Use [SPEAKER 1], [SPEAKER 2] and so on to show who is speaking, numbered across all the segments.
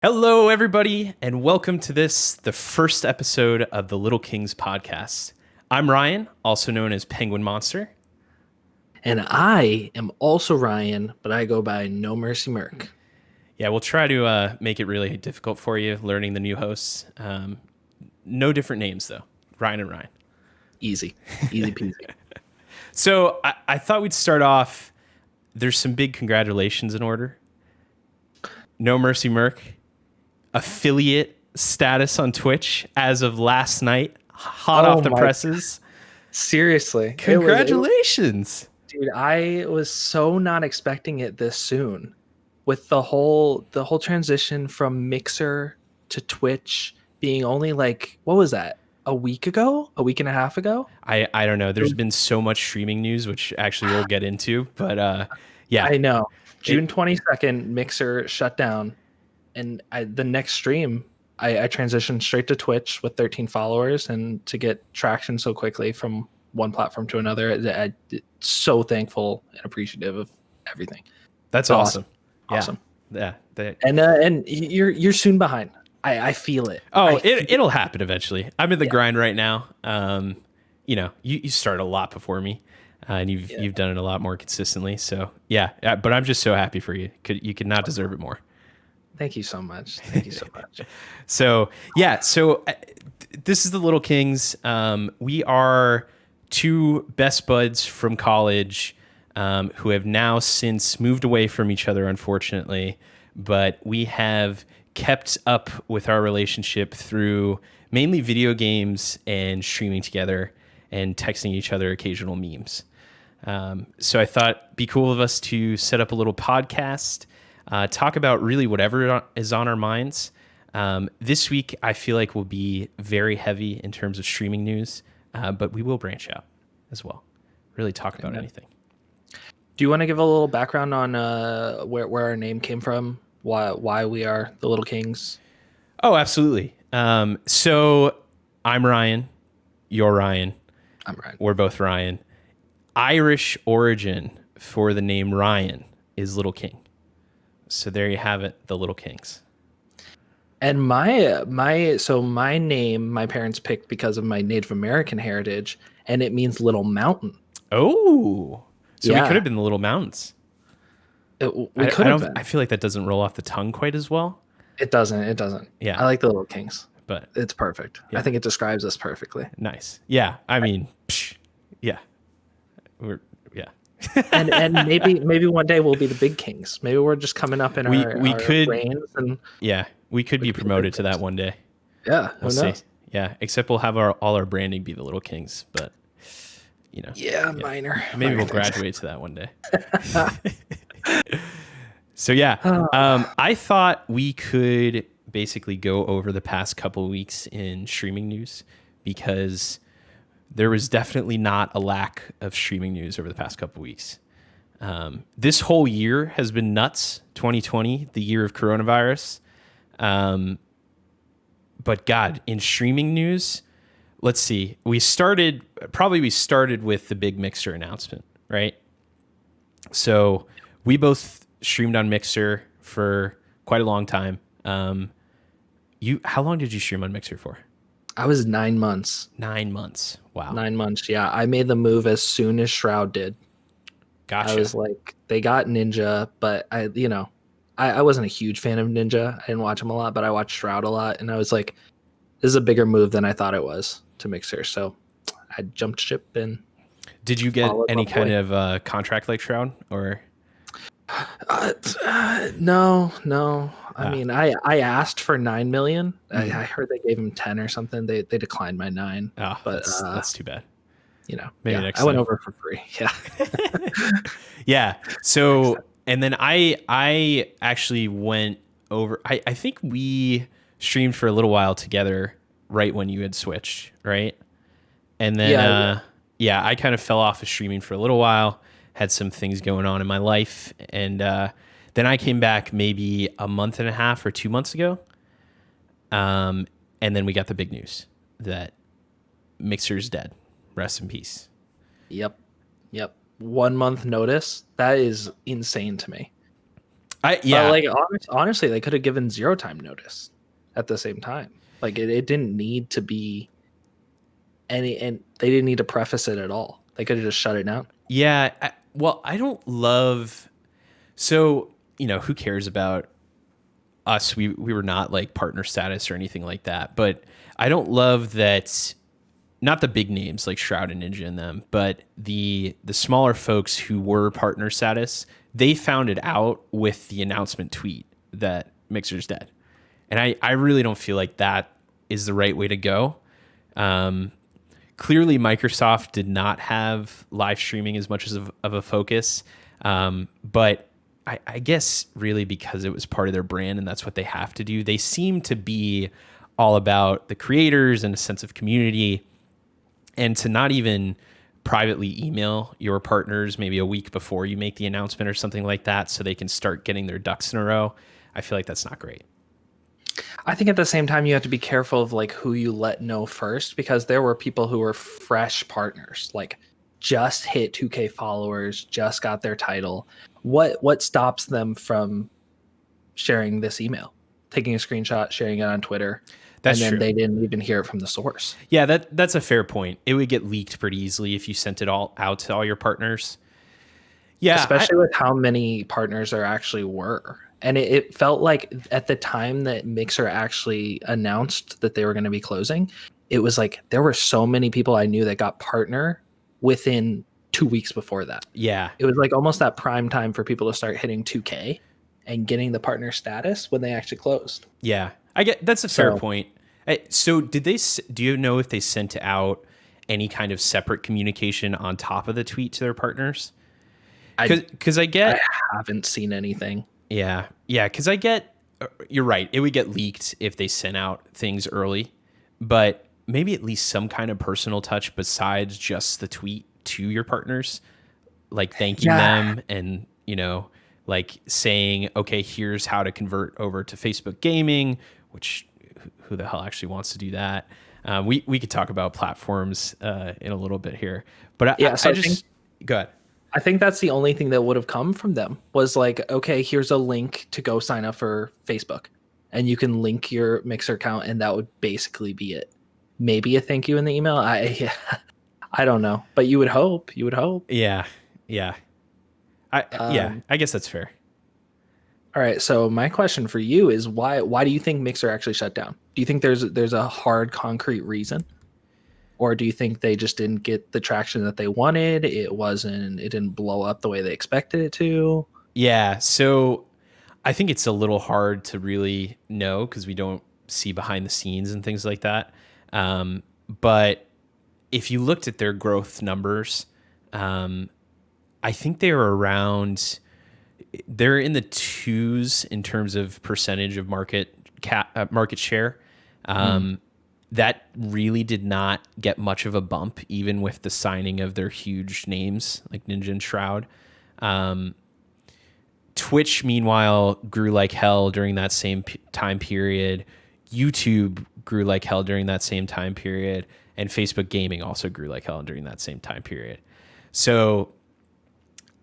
[SPEAKER 1] Hello, everybody, and welcome to the first episode of the Little Kings podcast. I'm Ryan, also known as Penguin Monster.
[SPEAKER 2] And I am also Ryan, but I go by No Mercy Merc.
[SPEAKER 1] Yeah, we'll try to make it really difficult for you learning the new hosts. No different names, though. Ryan and Ryan.
[SPEAKER 2] Easy. Easy peasy.
[SPEAKER 1] So I thought we'd start off. There's some big congratulations in order. No Mercy Merc, affiliate status on Twitch as of last night, hot off the presses.
[SPEAKER 2] Seriously.
[SPEAKER 1] Congratulations.
[SPEAKER 2] Dude, I was so not expecting it this soon. With the whole transition from Mixer to Twitch being only like, what was that? A week ago? A week and a half ago?
[SPEAKER 1] I don't know. There's been so much streaming news, which actually we'll get into. But yeah.
[SPEAKER 2] I know. June 22nd, Mixer shut down. And the next stream, I transitioned straight to Twitch with 13 followers. And to get traction so quickly from one platform to another, I'm so thankful and appreciative of everything.
[SPEAKER 1] That's awesome.
[SPEAKER 2] Awesome.
[SPEAKER 1] Yeah.
[SPEAKER 2] And you're soon behind. I feel it.
[SPEAKER 1] It'll happen eventually. I'm in the grind right now. You started a lot before me, and you've done it a lot more consistently. So yeah. But I'm just so happy for you. You could not deserve it more.
[SPEAKER 2] Thank you so much. Thank you so much.
[SPEAKER 1] So yeah. So this is the Little Kings. We are two best buds from college who have now since moved away from each other, unfortunately. But we have kept up with our relationship through mainly video games and streaming together and texting each other occasional memes. So I thought it'd be cool of us to set up a little podcast, talk about really whatever is on our minds. This week, I feel like will be very heavy in terms of streaming news, but we will branch out as well. Really talk about anything.
[SPEAKER 2] Do you want to give a little background on where our name came from? Why we are the Little Kings?
[SPEAKER 1] Oh, absolutely. So I'm Ryan. You're Ryan.
[SPEAKER 2] I'm Ryan.
[SPEAKER 1] We're both Ryan. Irish origin for the name Ryan is Little King. So there you have it, the Little Kings.
[SPEAKER 2] And my name, my parents picked because of my Native American heritage, and it means little mountain.
[SPEAKER 1] Oh, so we could have been the Little Mountains. I feel like that doesn't roll off the tongue quite as well.
[SPEAKER 2] It doesn't.
[SPEAKER 1] Yeah.
[SPEAKER 2] I like the Little Kings,
[SPEAKER 1] but
[SPEAKER 2] it's perfect. Yeah. I think it describes us perfectly.
[SPEAKER 1] Nice. Yeah. I mean, yeah.
[SPEAKER 2] and maybe one day we'll be the big Kings. Maybe we're just coming up in our brains and
[SPEAKER 1] we could be promoted to that one day.
[SPEAKER 2] Yeah.
[SPEAKER 1] We'll see. Yeah. Except we'll have all our branding be the Little Kings, but
[SPEAKER 2] minor.
[SPEAKER 1] Maybe we'll graduate to that one day. So yeah, I thought we could basically go over the past couple of weeks in streaming news because there was definitely not a lack of streaming news over the past couple of weeks. This whole year has been nuts. 2020, the year of coronavirus. But God, in streaming news, let's see. We started with the big Mixer announcement, right? So we both streamed on Mixer for quite a long time. How long did you stream on Mixer for?
[SPEAKER 2] I was 9 months.
[SPEAKER 1] 9 months. Wow.
[SPEAKER 2] 9 months. Yeah. I made the move as soon as Shroud did.
[SPEAKER 1] Gotcha.
[SPEAKER 2] I was like, they got Ninja, but I wasn't a huge fan of Ninja. I didn't watch him a lot, but I watched Shroud a lot. And I was like, this is a bigger move than I thought it was to Mixer. So I jumped ship and.
[SPEAKER 1] Did you get any kind of contract like Shroud or?
[SPEAKER 2] No. I mean, I asked for 9 million. I heard they gave him 10 or something. They declined my 9.
[SPEAKER 1] Oh, but that's too bad.
[SPEAKER 2] Maybe next time. I went over for free. Yeah.
[SPEAKER 1] Yeah. So, and then I actually went over. I think we streamed for a little while together right when you had switched, right? And then I kind of fell off of streaming for a little while. Had some things going on in my life, and then I came back maybe a month and a half or 2 months ago, and then we got the big news that Mixer's dead. Rest in peace.
[SPEAKER 2] Yep. 1 month notice. That is insane to me. But
[SPEAKER 1] Yeah,
[SPEAKER 2] like honestly, they could have given 0 time notice at the same time. Like it didn't need to be any, and they didn't need to preface it at all. They could have just shut it down.
[SPEAKER 1] yeah. Well, I don't love. So who cares about us? We were not like partner status or anything like that. But I don't love that. Not the big names like Shroud and Ninja and them, but the smaller folks who were partner status, they found it out with the announcement tweet that Mixer's dead. And I really don't feel like that is the right way to go. Clearly, Microsoft did not have live streaming as much of a focus, but I guess really because it was part of their brand and that's what they have to do. They seem to be all about the creators and a sense of community, and to not even privately email your partners maybe a week before you make the announcement or something like that so they can start getting their ducks in a row. I feel like that's not great.
[SPEAKER 2] I think at the same time you have to be careful of like who you let know first, because there were people who were fresh partners, like just hit 2K followers, just got their title. What stops them from sharing this email, taking a screenshot, sharing it on Twitter,
[SPEAKER 1] That's
[SPEAKER 2] and then
[SPEAKER 1] true.
[SPEAKER 2] they didn't even hear it from the source?
[SPEAKER 1] Yeah, that's a fair point. It would get leaked pretty easily if you sent it all out to all your partners. Yeah,
[SPEAKER 2] Especially with how many partners there actually were. And it felt like at the time that Mixer actually announced that they were going to be closing, it was like there were so many people I knew that got partner within 2 weeks before that.
[SPEAKER 1] yeah,
[SPEAKER 2] It was like almost that prime time for people to start hitting 2K and getting the partner status when they actually closed.
[SPEAKER 1] yeah. I get that's a fair
[SPEAKER 2] So
[SPEAKER 1] point. So did they? Do you know if they sent out any kind of separate communication on top of the tweet to their partners?
[SPEAKER 2] I,
[SPEAKER 1] Because I
[SPEAKER 2] I
[SPEAKER 1] get
[SPEAKER 2] haven't seen anything.
[SPEAKER 1] Yeah. Yeah. Because I get, you're right. It would get leaked if they sent out things early, but maybe at least some kind of personal touch besides just the tweet to your partners, like thanking
[SPEAKER 2] Yeah.
[SPEAKER 1] them and, like saying, okay, here's how to convert over to Facebook Gaming, which who the hell actually wants to do that? We could talk about platforms in a little bit here, but
[SPEAKER 2] Yeah. So
[SPEAKER 1] I
[SPEAKER 2] I think
[SPEAKER 1] just, go ahead.
[SPEAKER 2] I think that's the only thing that would have come from them was like, okay, here's a link to go sign up for Facebook, and you can link your Mixer account, and that would basically be it. Maybe a thank you in the email. I don't know, but you would hope. You would hope.
[SPEAKER 1] Yeah. Yeah. I guess that's fair.
[SPEAKER 2] All right. So my question for you is why do you think Mixer actually shut down? Do you think there's a hard concrete reason? Or do you think they just didn't get the traction that they wanted? It didn't blow up the way they expected it to.
[SPEAKER 1] Yeah. So I think it's a little hard to really know because we don't see behind the scenes and things like that. But if you looked at their growth numbers, I think they were around, they're in the twos in terms of percentage of market share. That really did not get much of a bump, even with the signing of their huge names like Ninja and Shroud. Twitch, meanwhile, grew like hell during that same time period. YouTube grew like hell during that same time period, and Facebook Gaming also grew like hell during that same time period. So,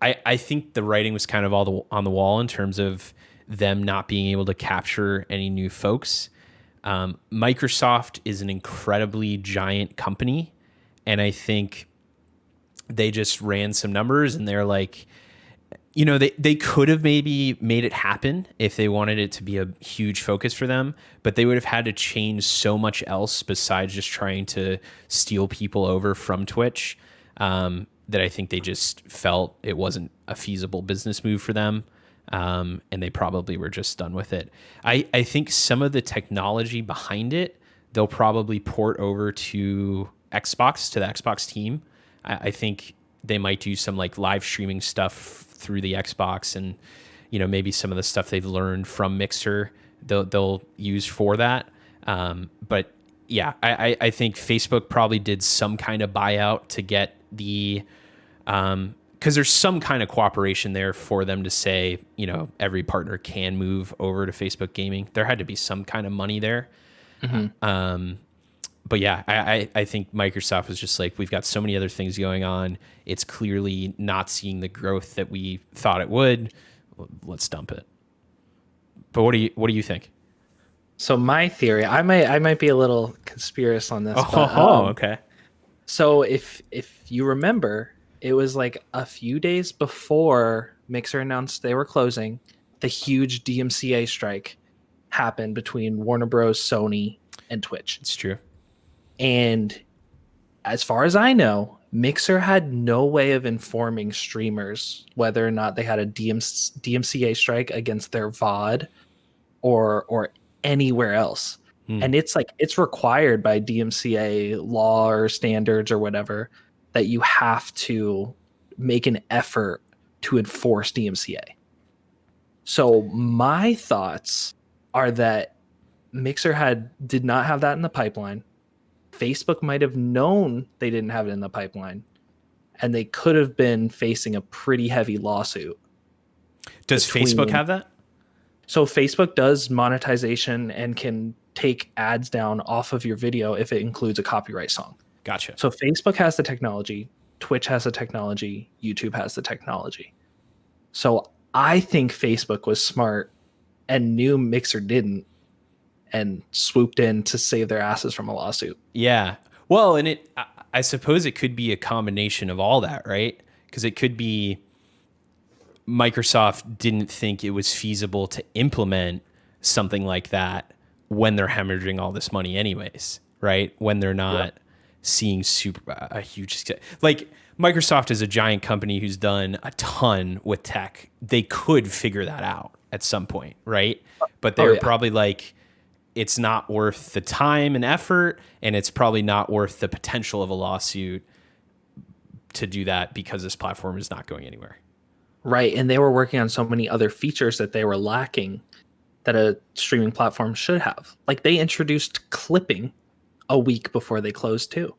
[SPEAKER 1] I think the writing was kind of on the wall in terms of them not being able to capture any new folks. Microsoft is an incredibly giant company, and I think they just ran some numbers and they're like, they could have maybe made it happen if they wanted it to be a huge focus for them, but they would have had to change so much else besides just trying to steal people over from Twitch, that I think they just felt it wasn't a feasible business move for them. And they probably were just done with it. I think some of the technology behind it, they'll probably port over to Xbox, to the Xbox team. I think they might do some like live streaming stuff through the Xbox, and maybe some of the stuff they've learned from Mixer they'll use for that. But yeah, I think Facebook probably did some kind of buyout to get the because there's some kind of cooperation there for them to say, every partner can move over to Facebook Gaming. There had to be some kind of money there. But yeah, I think Microsoft was just like, we've got so many other things going on. It's clearly not seeing the growth that we thought it would. Let's dump it. But what do you think?
[SPEAKER 2] So my theory, I might be a little conspiracy on this, but
[SPEAKER 1] Oh, okay.
[SPEAKER 2] so if you remember, it was like a few days before Mixer announced they were closing, the huge DMCA strike happened between Warner Bros, Sony, and Twitch.
[SPEAKER 1] It's true.
[SPEAKER 2] And as far as I know, Mixer had no way of informing streamers whether or not they had a DMCA strike against their VOD or anywhere else.
[SPEAKER 1] Hmm.
[SPEAKER 2] And it's like it's required by DMCA law or standards or whatever that you have to make an effort to enforce DMCA. So my thoughts are that Mixer did not have that in the pipeline. Facebook might have known they didn't have it in the pipeline, and they could have been facing a pretty heavy lawsuit.
[SPEAKER 1] Does Facebook have that?
[SPEAKER 2] So Facebook does monetization and can take ads down off of your video if it includes a copyright song.
[SPEAKER 1] Gotcha.
[SPEAKER 2] So Facebook has the technology, Twitch has the technology, YouTube has the technology. So I think Facebook was smart and knew Mixer didn't and swooped in to save their asses from a lawsuit.
[SPEAKER 1] Yeah. Well, and I suppose it could be a combination of all that, right? Because it could be Microsoft didn't think it was feasible to implement something like that when they're hemorrhaging all this money anyways, right? When they're not seeing a huge, like Microsoft is a giant company who's done a ton with tech. They could figure that out at some point, right? But they're probably like, it's not worth the time and effort, and it's probably not worth the potential of a lawsuit to do that because this platform is not going anywhere.
[SPEAKER 2] Right. And they were working on so many other features that they were lacking that a streaming platform should have. Like they introduced clipping a week before they closed too.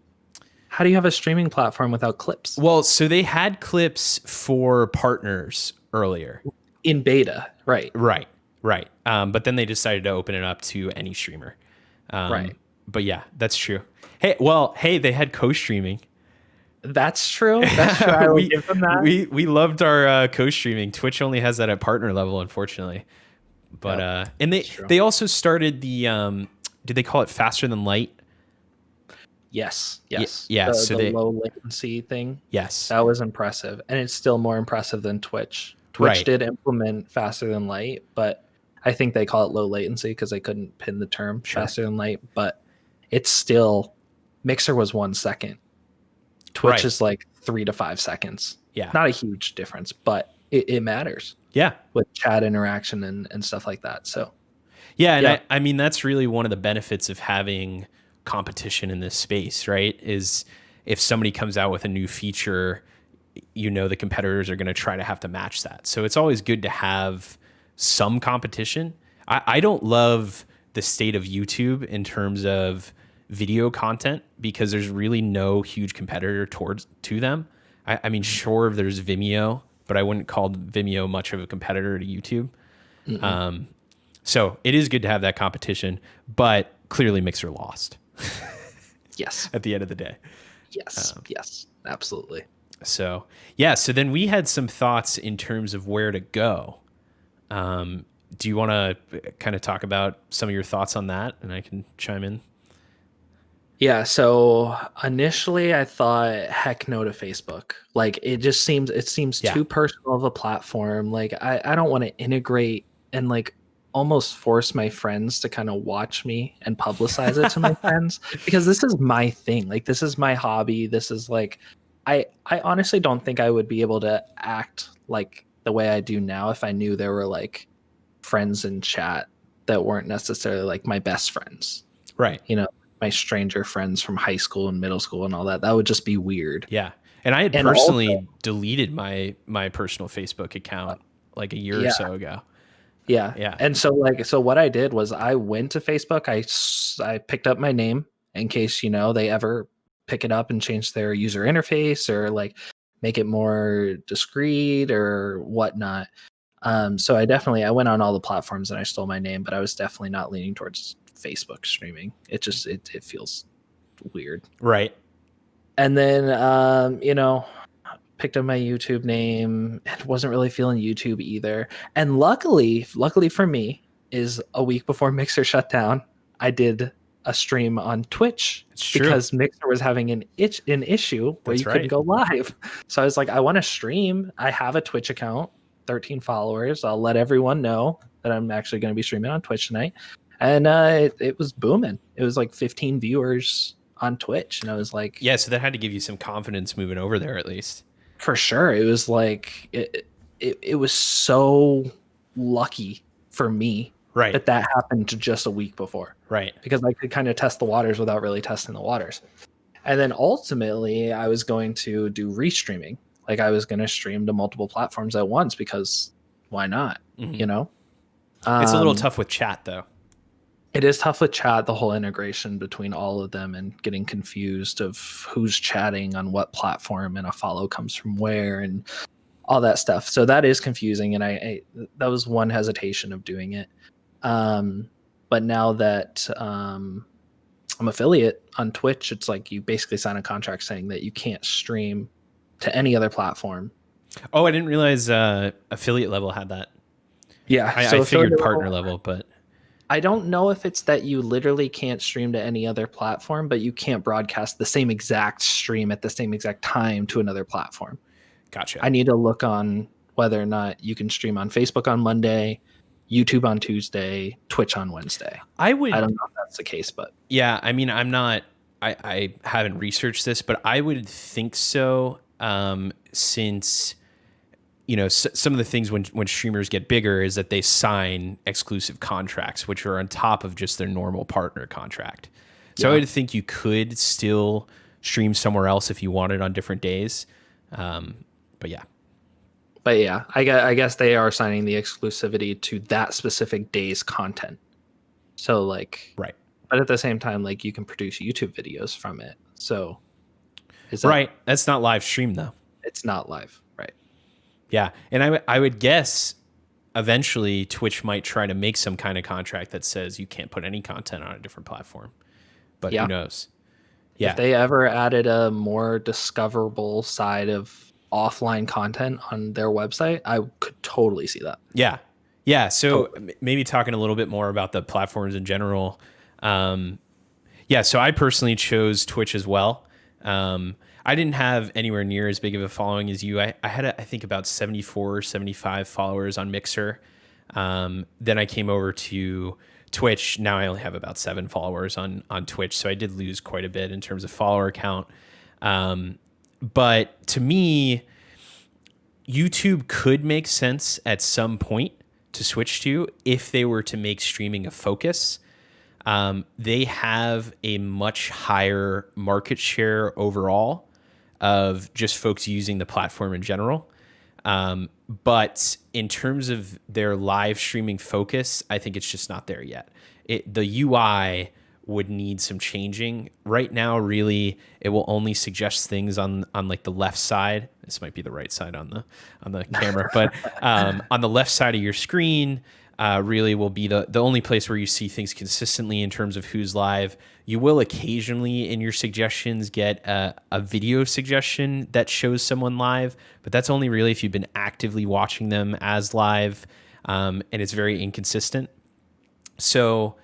[SPEAKER 2] How do you have a streaming platform without clips?
[SPEAKER 1] Well, so they had clips for partners earlier.
[SPEAKER 2] In beta, right.
[SPEAKER 1] Right. But then they decided to open it up to any streamer.
[SPEAKER 2] Right.
[SPEAKER 1] But yeah, that's true. Hey, they had co-streaming.
[SPEAKER 2] That's true. That's true. I will give them that.
[SPEAKER 1] We loved our co-streaming. Twitch only has that at partner level, unfortunately. But and they also started the did they call it faster than light?
[SPEAKER 2] Yes.
[SPEAKER 1] Yeah.
[SPEAKER 2] So the low latency thing.
[SPEAKER 1] Yes.
[SPEAKER 2] That was impressive. And it's still more impressive than Twitch. Twitch did implement faster than light, but I think they call it low latency because they couldn't pin the term faster than light. But it's still, Mixer was 1 second. Twitch is like 3 to 5 seconds.
[SPEAKER 1] Yeah.
[SPEAKER 2] Not a huge difference, but it matters.
[SPEAKER 1] Yeah.
[SPEAKER 2] With chat interaction and stuff like that. So
[SPEAKER 1] yeah, and I mean that's really one of the benefits of having competition in this space, right? Is if somebody comes out with a new feature, you know the competitors are going to try to have to match that. So it's always good to have some competition. I don't love the state of YouTube in terms of video content because there's really no huge competitor to them. I mean, sure, there's Vimeo, but I wouldn't call Vimeo much of a competitor to YouTube. So it is good to have that competition, but clearly Mixer lost.
[SPEAKER 2] Yes.
[SPEAKER 1] At the end of the day.
[SPEAKER 2] Yes. Yes, absolutely.
[SPEAKER 1] So yeah, so then we had some thoughts in terms of where to go. Do you want to kind of talk about some of your thoughts on that, and I can chime in?
[SPEAKER 2] Yeah, so initially I thought heck no to Facebook. Like it seems too personal of a platform. Like I don't want to integrate and like almost force my friends to kind of watch me and publicize it to my friends because this is my thing. Like this is my hobby. This is like I honestly don't think I would be able to act like the way I do now if I knew there were like friends in chat that weren't necessarily like my best friends.
[SPEAKER 1] Right.
[SPEAKER 2] You know, my stranger friends from high school and middle school and all that. That would just be weird.
[SPEAKER 1] Yeah. And I had personally deleted my personal Facebook account like a year or so ago.
[SPEAKER 2] Yeah. Yeah. And so what I did was I went to Facebook. I picked up my name in case, you know, they ever pick it up and change their user interface or like make it more discreet or whatnot. So I went on all the platforms and I stole my name, but I was definitely not leaning towards Facebook streaming. It just, it feels weird.
[SPEAKER 1] Right.
[SPEAKER 2] And then, you know, picked up my YouTube name and wasn't really feeling YouTube either. And luckily for me, is a week before Mixer shut down, I did a stream on Twitch
[SPEAKER 1] It's true.
[SPEAKER 2] because Mixer was having an issue where
[SPEAKER 1] That's
[SPEAKER 2] you couldn't
[SPEAKER 1] right.
[SPEAKER 2] go live. So I was like, I want to stream. I have a Twitch account, 13 followers. I'll let everyone know that I'm actually going to be streaming on Twitch tonight. And it was booming. It was like 15 viewers on Twitch. And I was like,
[SPEAKER 1] Yeah, so that had to give you some confidence moving over there at least.
[SPEAKER 2] for sure. It was like, it was so lucky for me
[SPEAKER 1] Right.
[SPEAKER 2] that happened just a week before.
[SPEAKER 1] Right.
[SPEAKER 2] Because I could kind of test the waters without really testing the waters. And then ultimately, I was going to do restreaming. Like I was going to stream to multiple platforms at once because why not?
[SPEAKER 1] Mhm.
[SPEAKER 2] You know,
[SPEAKER 1] It's a little tough with chat though.
[SPEAKER 2] It is tough with chat, the whole integration between all of them and getting confused of who's chatting on what platform and a follow comes from where and all that stuff. So that is confusing. And I that was one hesitation of doing it. But now that I'm affiliate on Twitch, it's like you basically sign a contract saying that you can't stream to any other platform.
[SPEAKER 1] Oh, I didn't realize affiliate level had that.
[SPEAKER 2] Yeah,
[SPEAKER 1] I figured partner level, but
[SPEAKER 2] I don't know if it's that you literally can't stream to any other platform, but you can't broadcast the same exact stream at the same exact time to another platform.
[SPEAKER 1] gotcha.
[SPEAKER 2] I need to look on whether or not you can stream on Facebook on Monday, YouTube on Tuesday, Twitch on Wednesday. I don't know if that's the case, but
[SPEAKER 1] yeah, I mean, I haven't researched this, but I would think so. Since some of the things when streamers get bigger is that they sign exclusive contracts, which are on top of just their normal partner contract. So I would think you could still stream somewhere else if you wanted on different days. But yeah,
[SPEAKER 2] I guess they are signing the exclusivity to that specific day's content. So like,
[SPEAKER 1] right.
[SPEAKER 2] But at the same time, like you can produce YouTube videos from it. So
[SPEAKER 1] right. That's not live stream though.
[SPEAKER 2] It's not live. Right.
[SPEAKER 1] Yeah. And I would guess eventually Twitch might try to make some kind of contract that says you can't put any content on a different platform, but who knows? Yeah.
[SPEAKER 2] If they ever added a more discoverable side of offline content on their website, I could totally see that.
[SPEAKER 1] Yeah. Yeah. So maybe talking a little bit more about the platforms in general. So I personally chose Twitch as well. I didn't have anywhere near as big of a following as you. I had, I think, about 74, 75 followers on Mixer. Then I came over to Twitch. Now I only have about 7 followers on Twitch. So I did lose quite a bit in terms of follower count. But to me, YouTube could make sense at some point to switch to if they were to make streaming a focus. They have a much higher market share overall of just folks using the platform in general. But in terms of their live streaming focus, I think it's just not there yet. The UI would need some changing. Right now, really, it will only suggest things on like the left side. This might be the right side on the camera, but on the left side of your screen, really will be the only place where you see things consistently in terms of who's live. You will occasionally in your suggestions get a video suggestion that shows someone live, but that's only really if you've been actively watching them as live, and it's very inconsistent. So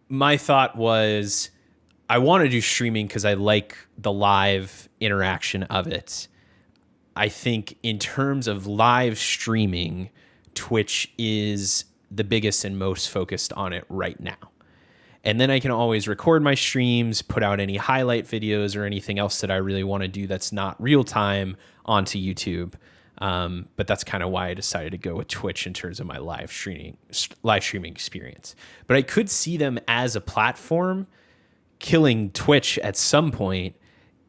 [SPEAKER 1] my thought was I want to do streaming because I like the live interaction of it. I think in terms of live streaming, Twitch is the biggest and most focused on it right now. And then I can always record my streams, put out any highlight videos or anything else that I really want to do that's not real time onto YouTube. But that's kind of why I decided to go with Twitch in terms of my live streaming experience. But I could see them as a platform killing Twitch at some point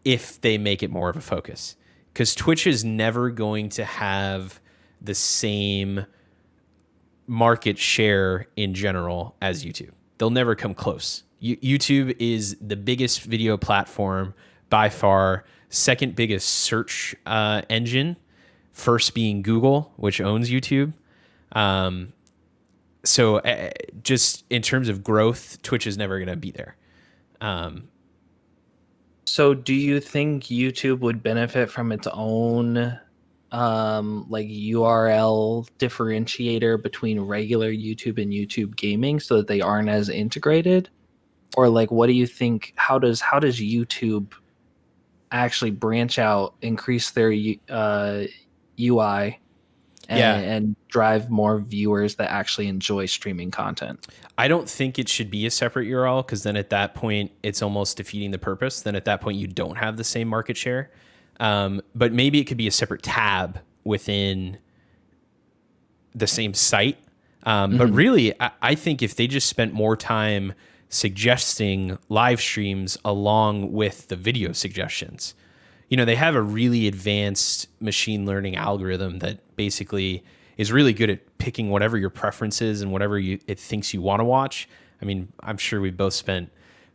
[SPEAKER 1] if they make it more of a focus. Because Twitch is never going to have the same market share in general as YouTube. They'll never come close. YouTube is the biggest video platform by far, second biggest search engine, first being Google, which owns YouTube. So just in terms of growth, Twitch is never going to be there.
[SPEAKER 2] So do you think YouTube would benefit from its own like URL differentiator between regular YouTube and YouTube gaming so that they aren't as integrated? Or like what do you think, how does YouTube actually branch out, increase their UI
[SPEAKER 1] Yeah.
[SPEAKER 2] and drive more viewers that actually enjoy streaming content?
[SPEAKER 1] I don't think it should be a separate URL because then at that point it's almost defeating the purpose. Then at that point you don't have the same market share. But maybe it could be a separate tab within the same site. But really, I think if they just spent more time suggesting live streams along with the video suggestions, they have a really advanced machine learning algorithm that basically is really good at picking whatever your preference is and whatever it thinks you want to watch. I mean, I'm sure we've both spent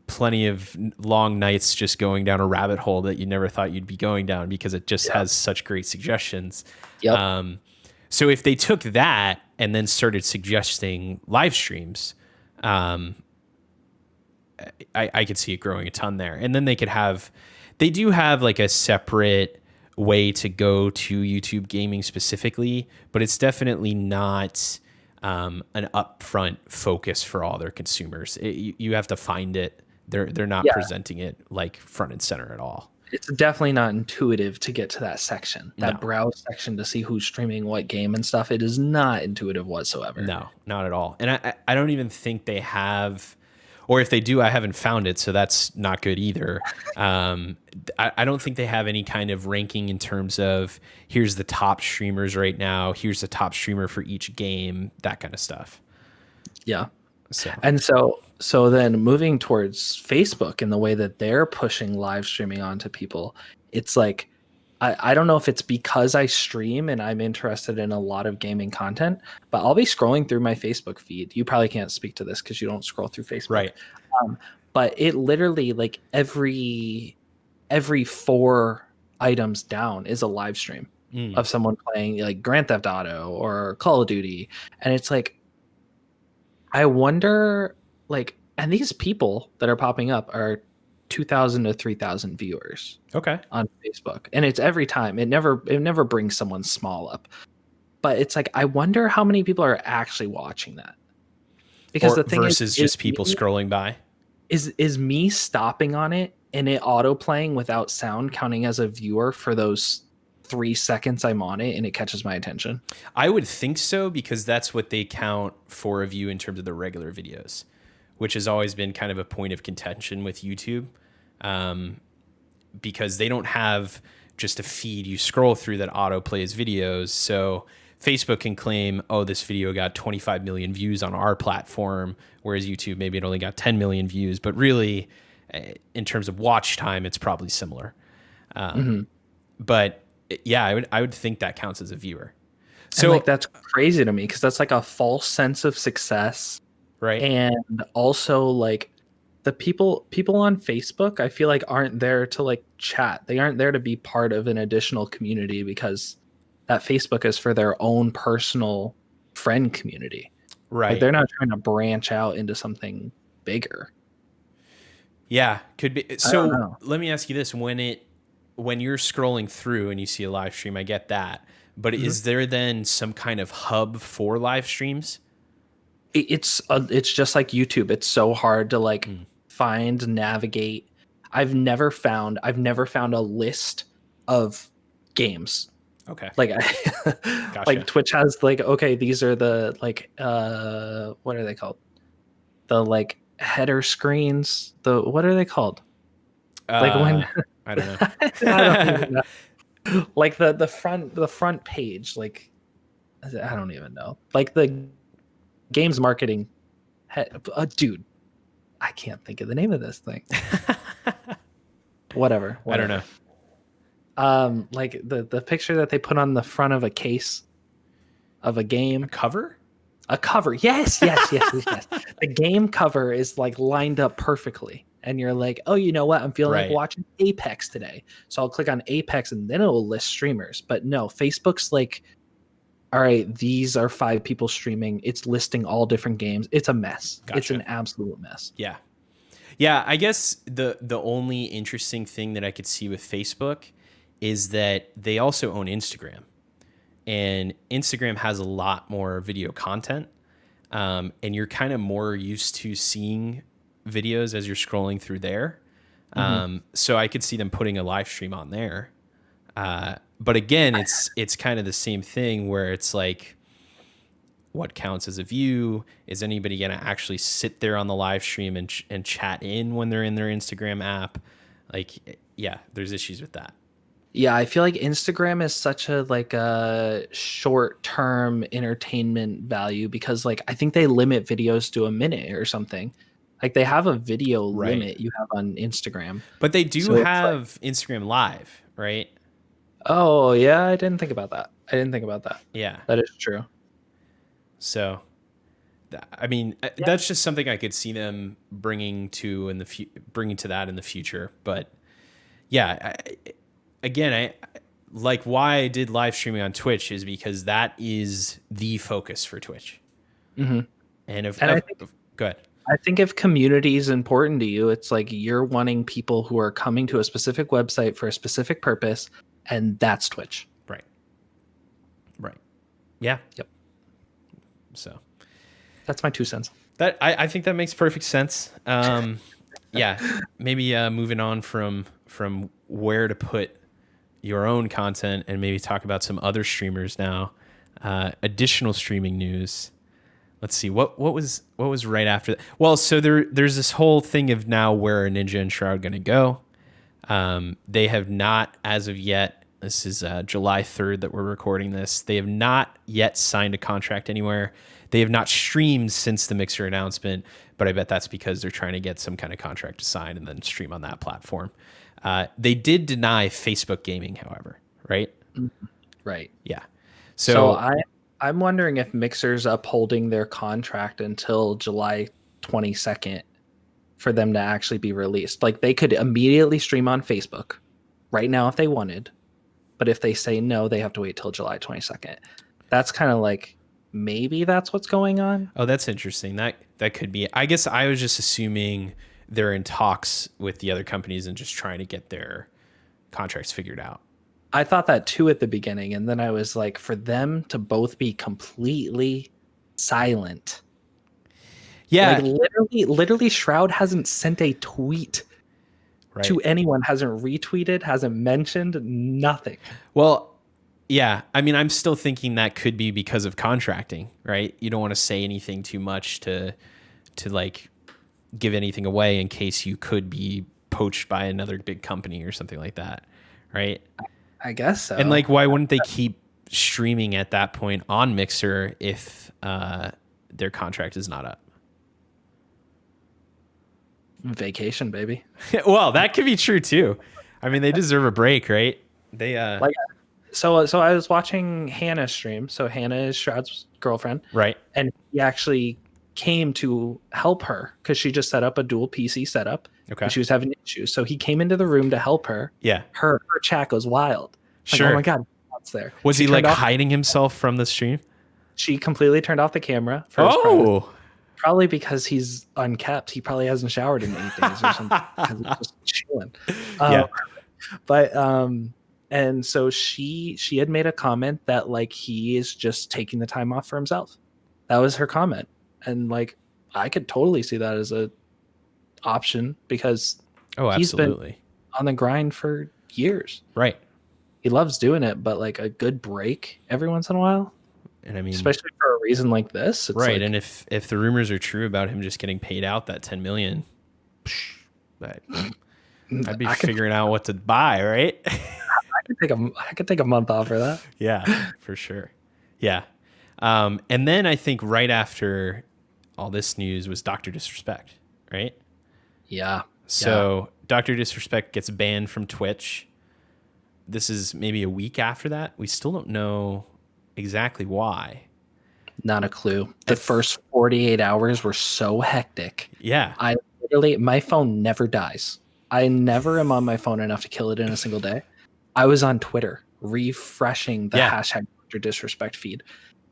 [SPEAKER 1] plenty of long nights just going down a rabbit hole that you never thought you'd be going down because it just has such great suggestions.
[SPEAKER 2] Yep.
[SPEAKER 1] So if they took that and then started suggesting live streams, I could see it growing a ton there. And then they do have like a separate way to go to YouTube gaming specifically, but it's definitely not an upfront focus for all their consumers. You have to find it. They're not presenting it like front and center at all.
[SPEAKER 2] It's definitely not intuitive to get to that section, that
[SPEAKER 1] No.
[SPEAKER 2] browse section to see who's streaming what game and stuff. It is not intuitive whatsoever.
[SPEAKER 1] No, not at all. And I don't even think they have, or if they do, I haven't found it, so that's not good either. I don't think they have any kind of ranking in terms of here's the top streamers right now, here's the top streamer for each game, that kind of stuff.
[SPEAKER 2] Yeah.
[SPEAKER 1] So
[SPEAKER 2] And so then moving towards Facebook and the way that they're pushing live streaming onto people, it's like I don't know if it's because I stream and I'm interested in a lot of gaming content, but I'll be scrolling through my Facebook feed. You probably can't speak to this because you don't scroll through Facebook.
[SPEAKER 1] right.
[SPEAKER 2] But it literally like every 4 items down is a live stream of someone playing like Grand Theft Auto or Call of Duty. And it's like, I wonder, like, and these people that are popping up are 2,000 to 3,000 viewers
[SPEAKER 1] Okay.
[SPEAKER 2] on Facebook, and it's every time. It never brings someone small up, but it's like I wonder how many people are actually watching that. Because the thing
[SPEAKER 1] versus just people scrolling by.
[SPEAKER 2] is me stopping on it and it auto playing without sound counting as a viewer for those 3 seconds I'm on it and it catches my attention?
[SPEAKER 1] I would think so because that's what they count for a view in terms of the regular videos, which has always been kind of a point of contention with YouTube, because they don't have just a feed you scroll through that auto plays videos. So Facebook can claim, oh, this video got 25 million views on our platform, whereas YouTube, maybe it only got 10 million views. But really, in terms of watch time, it's probably similar. But yeah, I would think that counts as a viewer. So
[SPEAKER 2] And like that's crazy to me because that's like a false sense of success.
[SPEAKER 1] right.
[SPEAKER 2] And also like the people on Facebook, I feel like aren't there to like chat. They aren't there to be part of an additional community because that Facebook is for their own personal friend community.
[SPEAKER 1] Right.
[SPEAKER 2] Like they're not trying to branch out into something bigger.
[SPEAKER 1] Yeah, could be.
[SPEAKER 2] don't
[SPEAKER 1] So
[SPEAKER 2] know.
[SPEAKER 1] let me ask you this: when you're scrolling through and you see a live stream, I get that, but is there then some kind of hub for live streams?
[SPEAKER 2] It's just like YouTube. It's so hard to like find, navigate. I've never found a list of games.
[SPEAKER 1] Okay.
[SPEAKER 2] Like
[SPEAKER 1] Gotcha.
[SPEAKER 2] like Twitch has like, okay, these are the like what are they called? The like header screens. What are they called? Like when
[SPEAKER 1] I don't know.
[SPEAKER 2] I don't even know. Like the front page, like I don't even know. Like the games marketing dude, I can't think of the name of this thing. Whatever.
[SPEAKER 1] I don't know.
[SPEAKER 2] Like the picture that they put on the front of a case of a game.
[SPEAKER 1] Cover?
[SPEAKER 2] A cover. Yes. The game cover is like lined up perfectly. And you're like, oh, you know what? I'm feeling like watching Apex today. So I'll click on Apex and then it'll list streamers. But no, Facebook's like, all right, these are 5 people streaming. It's listing all different games. It's a mess.
[SPEAKER 1] Gotcha.
[SPEAKER 2] It's an absolute mess.
[SPEAKER 1] Yeah. Yeah, I guess the only interesting thing that I could see with Facebook is that they also own Instagram. and Instagram has a lot more video content, and you're kind of more used to seeing videos as you're scrolling through there. So I could see them putting a live stream on there. But again, it's kind of the same thing where it's like, what counts as a view? Is anybody going to actually sit there on the live stream and chat in when they're in their Instagram app? Like, yeah, there's issues with that.
[SPEAKER 2] Yeah, I feel like Instagram is such a like a short-term entertainment value because like I think they limit videos to a minute or something. Like they have a video limit you have on Instagram.
[SPEAKER 1] But they do
[SPEAKER 2] So it's
[SPEAKER 1] have Instagram Live, right?
[SPEAKER 2] Oh, yeah, I didn't think about that.
[SPEAKER 1] Yeah.
[SPEAKER 2] That is true.
[SPEAKER 1] So, I mean, that's just something I could see them bringing to that in the future. But yeah, I like why I did live streaming on Twitch is because that is the focus for Twitch.
[SPEAKER 2] Mm-hmm.
[SPEAKER 1] Go ahead.
[SPEAKER 2] I think if community is important to you, it's like you're wanting people who are coming to a specific website for a specific purpose, and that's Twitch.
[SPEAKER 1] Right. Yeah.
[SPEAKER 2] Yep.
[SPEAKER 1] So
[SPEAKER 2] that's my 2 cents.
[SPEAKER 1] That I think that makes perfect sense. Yeah, maybe moving on from where to put your own content and maybe talk about some other streamers now. Additional streaming news. Let's see what was right after that. Well, so there's this whole thing of now where are Ninja and Shroud going to go. They have not, as of yet. This is July 3rd that we're recording this. They have not yet signed a contract anywhere. They have not streamed since the Mixer announcement, but I bet that's because they're trying to get some kind of contract to sign and then stream on that platform. They did deny Facebook gaming, however, right?
[SPEAKER 2] Right.
[SPEAKER 1] Yeah.
[SPEAKER 2] So I'm wondering if Mixer's upholding their contract until July 22nd for them to actually be released. Like they could immediately stream on Facebook right now if they wanted. But if they say no, they have to wait till July 22nd. That's kind of like maybe that's what's going on.
[SPEAKER 1] Oh, that's interesting. That could be. I guess I was just assuming they're in talks with the other companies and just trying to get their contracts figured out.
[SPEAKER 2] I thought that too at the beginning, and then I was like, for them to both be completely silent.
[SPEAKER 1] Yeah,
[SPEAKER 2] like literally, Shroud hasn't sent a tweet. Right. To anyone, hasn't retweeted, hasn't mentioned, nothing.
[SPEAKER 1] Well, yeah. I mean, I'm still thinking that could be because of contracting, right? You don't want to say anything too much to like give anything away in case you could be poached by another big company or something like that, right?
[SPEAKER 2] I guess so.
[SPEAKER 1] And like, why wouldn't they keep streaming at that point on Mixer if their contract is not up?
[SPEAKER 2] Vacation, baby.
[SPEAKER 1] Well, that could be true too. I mean, they deserve a break, right? They
[SPEAKER 2] so I was watching Hannah stream. So Hannah is Shroud's girlfriend,
[SPEAKER 1] right?
[SPEAKER 2] And he actually came to help her because she just set up a dual PC setup.
[SPEAKER 1] Okay,
[SPEAKER 2] and she was having issues, so he came into the room to help her.
[SPEAKER 1] Yeah,
[SPEAKER 2] her chat goes wild.
[SPEAKER 1] Sure.
[SPEAKER 2] Like, oh my god, what's there?
[SPEAKER 1] Was he like hiding himself from the stream?
[SPEAKER 2] She completely turned off the camera. Probably because he's unkept. He probably hasn't showered in 8 days or something. He's just chilling. But and so she had made a comment that like he is just taking the time off for himself. That was her comment, and like I could totally see that as a option because he's been on the grind for years.
[SPEAKER 1] Right.
[SPEAKER 2] He loves doing it, but like a good break every once in a while.
[SPEAKER 1] And I mean,
[SPEAKER 2] especially for a reason like this,
[SPEAKER 1] it's right? Like, and if the rumors are true about him just getting paid out that $10 million, I'd be figuring out what to buy, right?
[SPEAKER 2] I could take a month off for that.
[SPEAKER 1] Yeah, for sure. Yeah, and then I think right after all this news was Dr. Disrespect, right?
[SPEAKER 2] Yeah.
[SPEAKER 1] So Dr. Disrespect gets banned from Twitch. This is maybe a week after that. We still don't know exactly why.
[SPEAKER 2] Not a clue. The first 48 hours were so hectic.
[SPEAKER 1] Yeah.
[SPEAKER 2] My phone never dies. I never am on my phone enough to kill it in a single day. I was on Twitter refreshing the hashtag Dr. Disrespect feed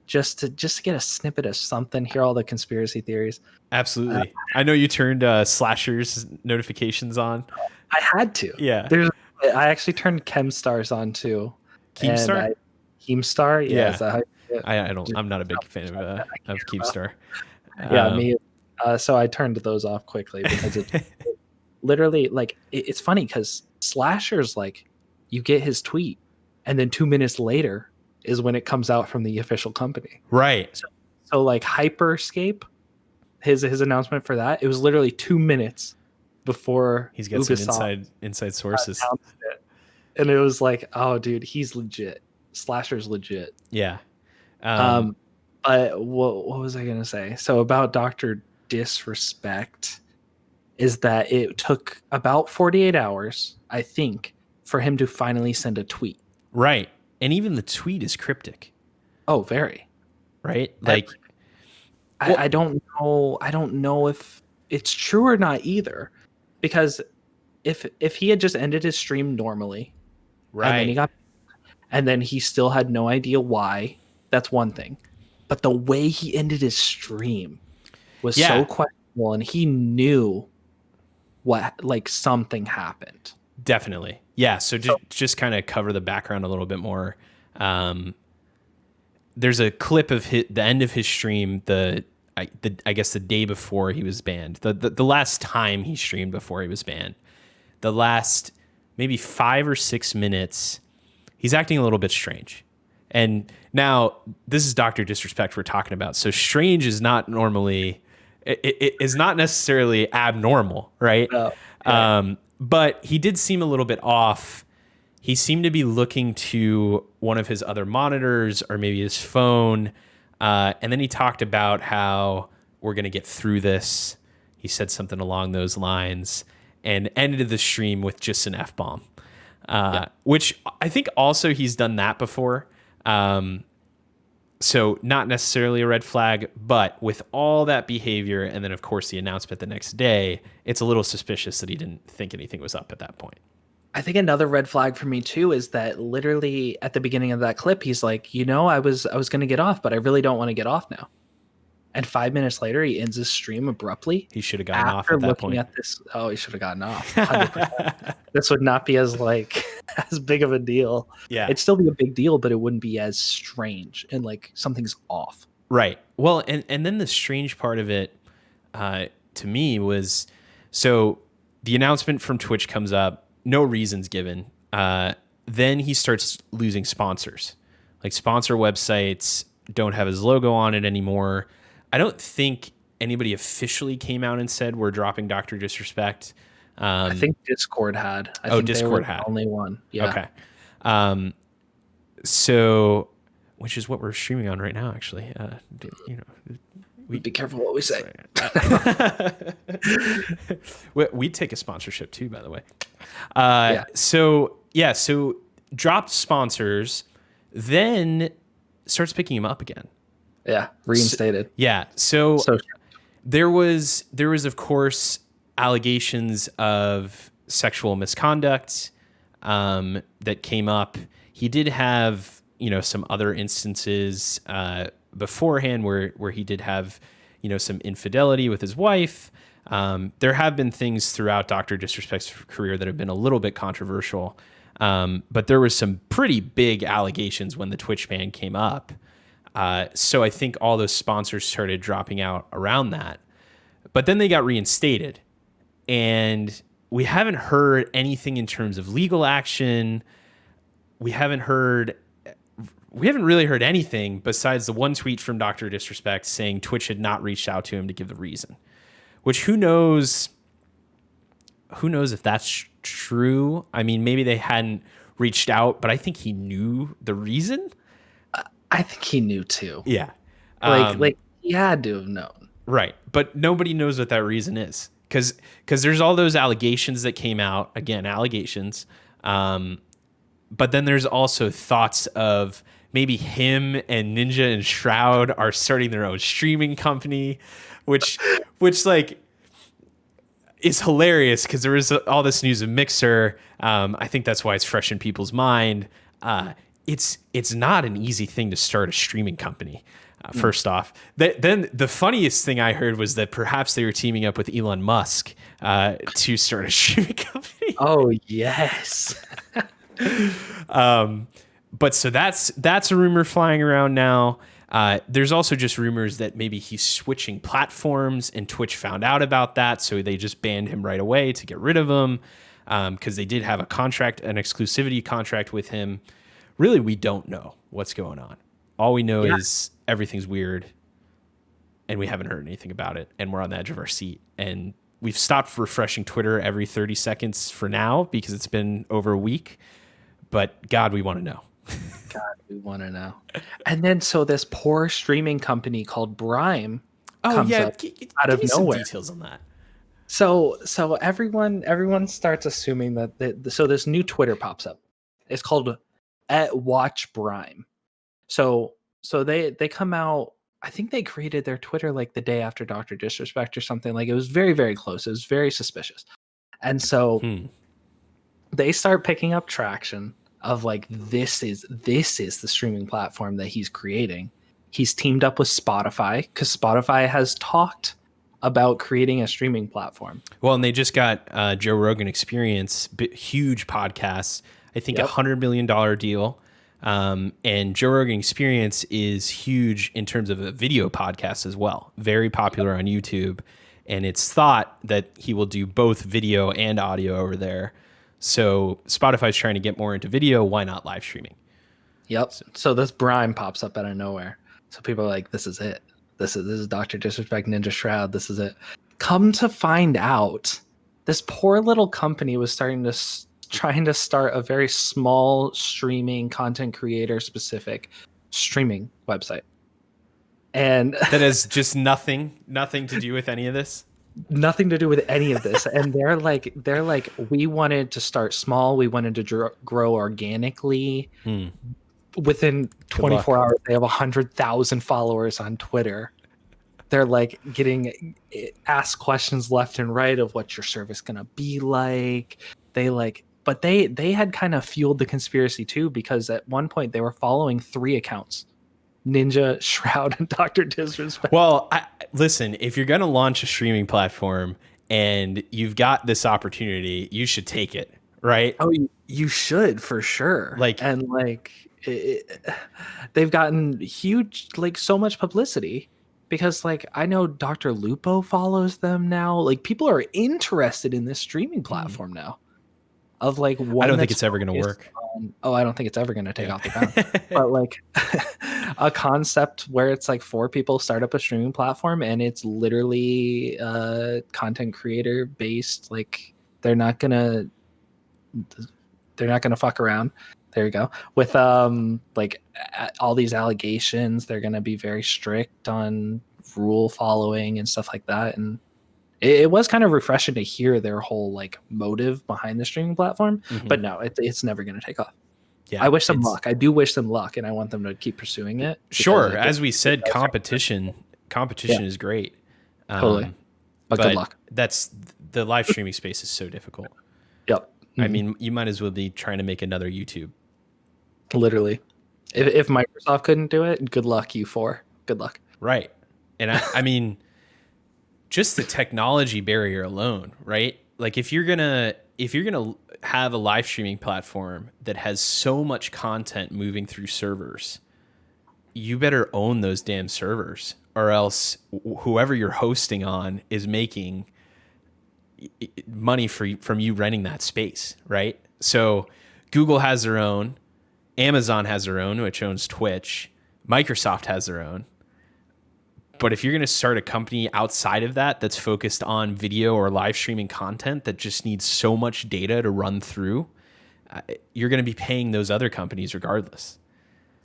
[SPEAKER 2] just to get a snippet of something, hear all the conspiracy theories.
[SPEAKER 1] Absolutely. I know you turned Slashers notifications on.
[SPEAKER 2] I had to.
[SPEAKER 1] Yeah.
[SPEAKER 2] I actually turned Chemstars on too.
[SPEAKER 1] Keemstar?
[SPEAKER 2] Keemstar. Yeah,
[SPEAKER 1] Yeah.
[SPEAKER 2] is that how you
[SPEAKER 1] I don't. I'm not a big fan of Keemstar.
[SPEAKER 2] yeah, me. So I turned those off quickly because it literally like it's funny because Slasher's like you get his tweet and then 2 minutes later is when it comes out from the official company.
[SPEAKER 1] Right.
[SPEAKER 2] So like Hyperscape, his announcement for that, it was literally 2 minutes before
[SPEAKER 1] He's got some inside sources.
[SPEAKER 2] announced it. And it was like, oh dude, he's legit. Slasher's legit.
[SPEAKER 1] Yeah.
[SPEAKER 2] But what was I gonna say? So about Dr. Disrespect is that it took about 48 hours, I think, for him to finally send a tweet.
[SPEAKER 1] Right. And even the tweet is cryptic.
[SPEAKER 2] Oh, very.
[SPEAKER 1] Right? Like
[SPEAKER 2] I don't know. I don't know if it's true or not either. Because if he had just ended his stream normally,
[SPEAKER 1] right.
[SPEAKER 2] and then he still had no idea why, that's one thing. But the way he ended his stream was so questionable, and he knew what like something happened.
[SPEAKER 1] Definitely. Yeah. So just kind of cover the background a little bit more. There's a clip of the end of his stream, I guess the day before he was banned, the last time he streamed before he was banned, the last maybe 5 or 6 minutes, he's acting a little bit strange. And now this is Dr. Disrespect we're talking about. So strange is not normally, it is not necessarily abnormal, right?
[SPEAKER 2] No. Yeah.
[SPEAKER 1] But he did seem a little bit off. He seemed to be looking to one of his other monitors or maybe his phone. And then he talked about how we're going to get through this. He said something along those lines and ended the stream with just an F-bomb, which I think also he's done that before. So not necessarily a red flag, but with all that behavior and then, of course, the announcement the next day, it's a little suspicious that he didn't think anything was up at that point.
[SPEAKER 2] I think another red flag for me too is that literally at the beginning of that clip, he's like, I was going to get off, but I really don't want to get off now. And 5 minutes later, he ends his stream abruptly.
[SPEAKER 1] He should have gotten off at that point.
[SPEAKER 2] At this, he should have gotten off. 100%. This would not be as as big of a deal.
[SPEAKER 1] Yeah,
[SPEAKER 2] it'd still be a big deal, but it wouldn't be as strange and like something's off.
[SPEAKER 1] Right. Well, and then the strange part of it to me was, so the announcement from Twitch comes up, no reasons given. Then he starts losing sponsors. Like sponsor websites don't have his logo on it anymore. I don't think anybody officially came out and said we're dropping Dr. Disrespect.
[SPEAKER 2] I think Discord had. I think
[SPEAKER 1] Discord
[SPEAKER 2] they were
[SPEAKER 1] had.
[SPEAKER 2] the only one. Yeah.
[SPEAKER 1] Okay. So, which is what we're streaming on right now, actually.
[SPEAKER 2] Be careful what we say.
[SPEAKER 1] We take a sponsorship too, by the way. So dropped sponsors, then starts picking him up again.
[SPEAKER 2] Yeah, reinstated.
[SPEAKER 1] So there was of course allegations of sexual misconduct that came up. He did have some other instances beforehand where he did have some infidelity with his wife. There have been things throughout Dr. Disrespect's career that have been a little bit controversial, but there was some pretty big allegations when the Twitch ban came up. So I think all those sponsors started dropping out around that, but then they got reinstated, and we haven't heard anything in terms of legal action. We haven't really heard anything besides the one tweet from Dr. Disrespect saying Twitch had not reached out to him to give the reason, which who knows if that's true. I mean, maybe they hadn't reached out, but I think he knew the reason.
[SPEAKER 2] I think he knew too.
[SPEAKER 1] Yeah.
[SPEAKER 2] Like he had to have known.
[SPEAKER 1] Right. But nobody knows what that reason is. Because there's all those allegations that came out. Again, allegations. But then there's also thoughts of maybe him and Ninja and Shroud are starting their own streaming company, which like is hilarious because there was all this news of Mixer. I think that's why it's fresh in people's mind. It's not an easy thing to start a streaming company. First off, then the funniest thing I heard was that perhaps they were teaming up with Elon Musk to start a streaming company.
[SPEAKER 2] Oh yes.
[SPEAKER 1] But so that's a rumor flying around now. There's also just rumors that maybe he's switching platforms, and Twitch found out about that, so they just banned him right away to get rid of him, because they did have an exclusivity contract with him. Really, we don't know what's going on. All we know is everything's weird, and we haven't heard anything about it, and we're on the edge of our seat. And we've stopped refreshing Twitter every 30 seconds for now because it's been over a week. But God, we want to know.
[SPEAKER 2] God, we want to know. And then so this poor streaming company called Brime comes up out of nowhere.
[SPEAKER 1] Details on that.
[SPEAKER 2] So everyone starts assuming that so this new Twitter pops up. It's called @WatchBrime. So they come out. I think they created their Twitter like the day after Dr. Disrespect or something. Like, it was very, very close. It was very suspicious. And so they start picking up traction of like, this is the streaming platform that he's creating. He's teamed up with Spotify because Spotify has talked about creating a streaming platform.
[SPEAKER 1] Well, and they just got Joe Rogan Experience, huge podcast. I think $100 million deal. And Joe Rogan Experience is huge in terms of a video podcast as well. Very popular on YouTube. And it's thought that he will do both video and audio over there. So Spotify's trying to get more into video. Why not live streaming?
[SPEAKER 2] Yep. So this Brime pops up out of nowhere. So people are like, this is it. This is Dr. Disrespect, Ninja Shroud. This is it. Come to find out, this poor little company was trying to start a very small streaming content creator specific streaming website. And
[SPEAKER 1] that has just nothing to do with any of this.
[SPEAKER 2] Nothing to do with any of this. And they're like, we wanted to start small. We wanted to grow organically. Within 24 hours, they have 100,000 followers on Twitter. They're like getting asked questions left and right of what's your service going to be like. But they had kind of fueled the conspiracy too, because at one point they were following 3 accounts: Ninja, Shroud, and Dr. Disrespect.
[SPEAKER 1] Well, listen, if you're going to launch a streaming platform and you've got this opportunity, you should take it, right?
[SPEAKER 2] Oh, you should, for sure. They've gotten huge, like, so much publicity because, like, I know Dr. Lupo follows them now. Like, people are interested in this streaming platform now. Of like, one
[SPEAKER 1] I don't think it's ever going to work.
[SPEAKER 2] I don't think it's ever going to take off the ground. But like a concept where it's like 4 people start up a streaming platform and it's literally content creator based. Like, they're not gonna fuck around. There you go. With like all these allegations, they're gonna be very strict on rule following and stuff like that. And it was kind of refreshing to hear their whole like motive behind the streaming platform. But no, it's never going to take off. Yeah, I wish them luck. I do wish them luck, and I want them to keep pursuing it.
[SPEAKER 1] Sure, as we said, competition is great.
[SPEAKER 2] Totally, but good luck.
[SPEAKER 1] That's the live streaming space is so difficult.
[SPEAKER 2] Yep.
[SPEAKER 1] I mean, you might as well be trying to make another YouTube.
[SPEAKER 2] Literally, if Microsoft couldn't do it, good luck, you 4. Good luck.
[SPEAKER 1] Right, and I mean. Just the technology barrier alone, right? Like, if you're gonna have a live streaming platform that has so much content moving through servers, you better own those damn servers, or else whoever you're hosting on is making money from you renting that space, right? So Google has their own, Amazon has their own, which owns Twitch, Microsoft has their own. But if you're going to start a company outside of that that's focused on video or live streaming content that just needs so much data to run through, you're going to be paying those other companies regardless.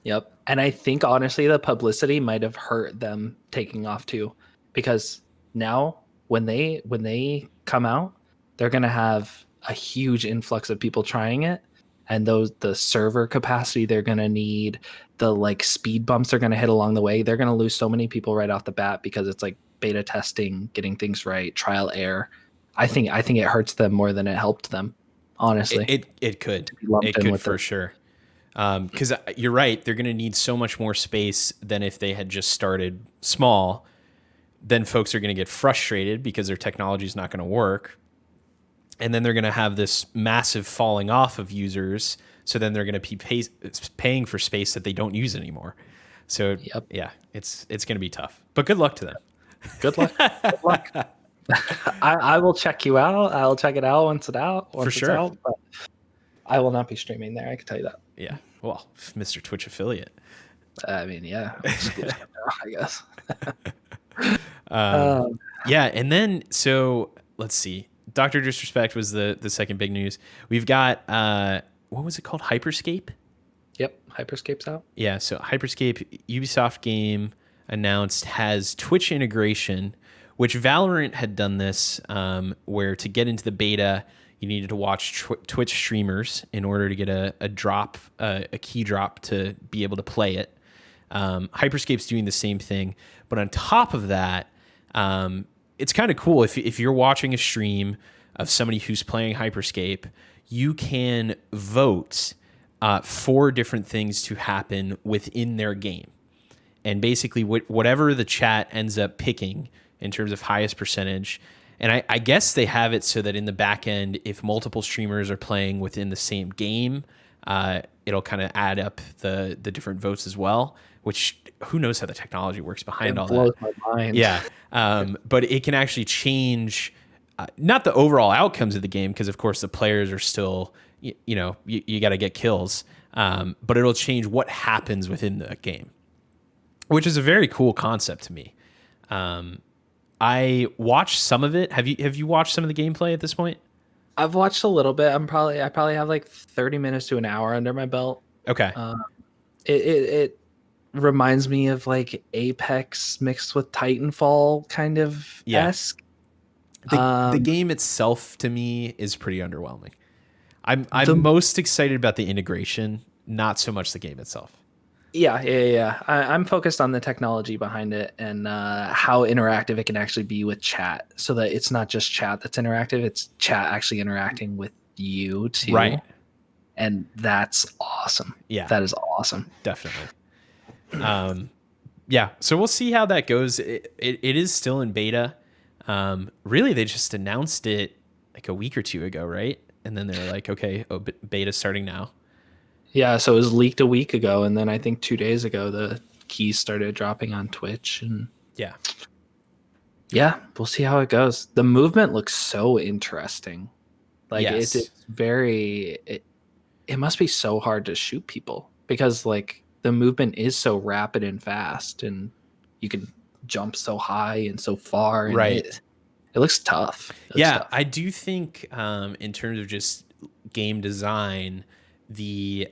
[SPEAKER 2] Yep. And I think, honestly, the publicity might have hurt them taking off too, because now when they come out, they're going to have a huge influx of people trying it. And the server capacity they're going to need, the like speed bumps they're going to hit along the way, they're going to lose so many people right off the bat because it's like beta testing, getting things right, trial error. I think it hurts them more than it helped them, honestly.
[SPEAKER 1] It could for sure. Because you're right, they're going to need so much more space than if they had just started small. Then folks are going to get frustrated because their technology is not going to work. And then they're going to have this massive falling off of users So then they're going to be paying for space that they don't use anymore. So
[SPEAKER 2] Yep.
[SPEAKER 1] yeah, it's going to be tough. But good luck to them.
[SPEAKER 2] Good luck. Good luck. I will check you out. I'll check it out once
[SPEAKER 1] For
[SPEAKER 2] it's
[SPEAKER 1] sure.
[SPEAKER 2] out, but I will not be streaming there. I can tell you that.
[SPEAKER 1] Yeah. Well, Mr. Twitch affiliate.
[SPEAKER 2] I mean, yeah, I guess.
[SPEAKER 1] Yeah, and then so let's see. Dr. Disrespect was the second big news. We've got what was it called? Hyperscape?
[SPEAKER 2] Yep, Hyperscape's out.
[SPEAKER 1] Yeah, so Hyperscape, Ubisoft game announced, has Twitch integration, which Valorant had done this, where to get into the beta, you needed to watch Twitch streamers in order to get a drop, a key drop to be able to play it. Hyperscape's doing the same thing, but on top of that, it's kind of cool if you're watching a stream of somebody who's playing Hyperscape, you can vote 4 different things to happen within their game. And basically whatever the chat ends up picking in terms of highest percentage. And I guess they have it so that in the back end, if multiple streamers are playing within the same game, it'll kind of add up the different votes as well, which who knows how the technology works behind all that.
[SPEAKER 2] It blows my mind.
[SPEAKER 1] Yeah. But it can actually change, not the overall outcomes of the game, because of course the players are still, you got to get kills. But it'll change what happens within the game, which is a very cool concept to me. I watched some of it. Have you watched some of the gameplay at this point?
[SPEAKER 2] I've watched a little bit. I probably have like 30 minutes to an hour under my belt.
[SPEAKER 1] Okay.
[SPEAKER 2] It reminds me of like Apex mixed with Titanfall kind of esque.
[SPEAKER 1] The game itself to me is pretty underwhelming. I'm most excited about the integration, not so much the game itself.
[SPEAKER 2] Yeah. I'm focused on the technology behind it and how interactive it can actually be with chat, so that it's not just chat that's interactive; it's chat actually interacting with you too.
[SPEAKER 1] Right.
[SPEAKER 2] And that's awesome.
[SPEAKER 1] Yeah,
[SPEAKER 2] that is awesome.
[SPEAKER 1] Definitely. Yeah. So we'll see how that goes. It is still in beta. Really, they just announced it like a week or two ago, right? And then they're like, okay, beta's starting now.
[SPEAKER 2] Yeah, so it was leaked a week ago, and then I think 2 days ago the keys started dropping on Twitch, and yeah, we'll see how it goes. The movement looks so interesting. Like it's very it must be so hard to shoot people, because like the movement is so rapid and fast, and you can jump so high and so far, and
[SPEAKER 1] right.
[SPEAKER 2] It looks tough.
[SPEAKER 1] Tough. I do think in terms of just game design, the